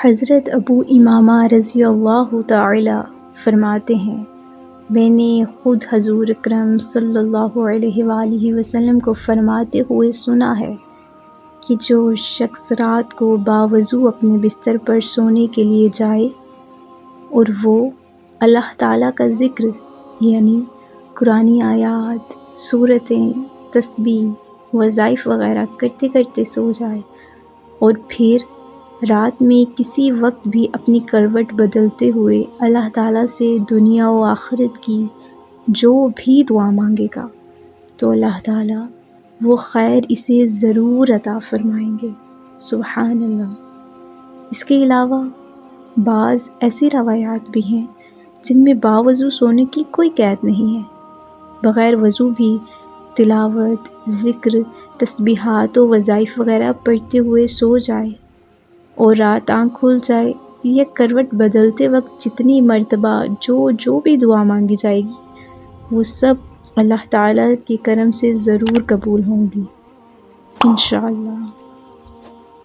حضرت ابو امامہ رضی اللہ تعالی فرماتے ہیں، میں نے خود حضور اکرم صلی اللہ علیہ وآلہ وسلم کو فرماتے ہوئے سنا ہے کہ جو شخص رات کو باوضو اپنے بستر پر سونے کے لیے جائے اور وہ اللہ تعالیٰ کا ذکر یعنی قرآنی آیات، سورتیں، تسبیح، وظائف وغیرہ کرتے کرتے سو جائے اور پھر رات میں کسی وقت بھی اپنی کروٹ بدلتے ہوئے اللہ تعالیٰ سے دنیا و آخرت کی جو بھی دعا مانگے گا تو اللہ تعالیٰ وہ خیر اسے ضرور عطا فرمائیں گے۔ سبحان اللہ۔ اس کے علاوہ بعض ایسی روایات بھی ہیں جن میں باوضو سونے کی کوئی قید نہیں ہے، بغیر وضو بھی تلاوت، ذکر، تسبیحات و وظائف وغیرہ پڑھتے ہوئے سو جائے اور رات آنکھ کھل جائے یا کروٹ بدلتے وقت جتنی مرتبہ جو بھی دعا مانگی جائے گی وہ سب اللہ تعالیٰ کے کرم سے ضرور قبول ہوں گی انشاءاللہ۔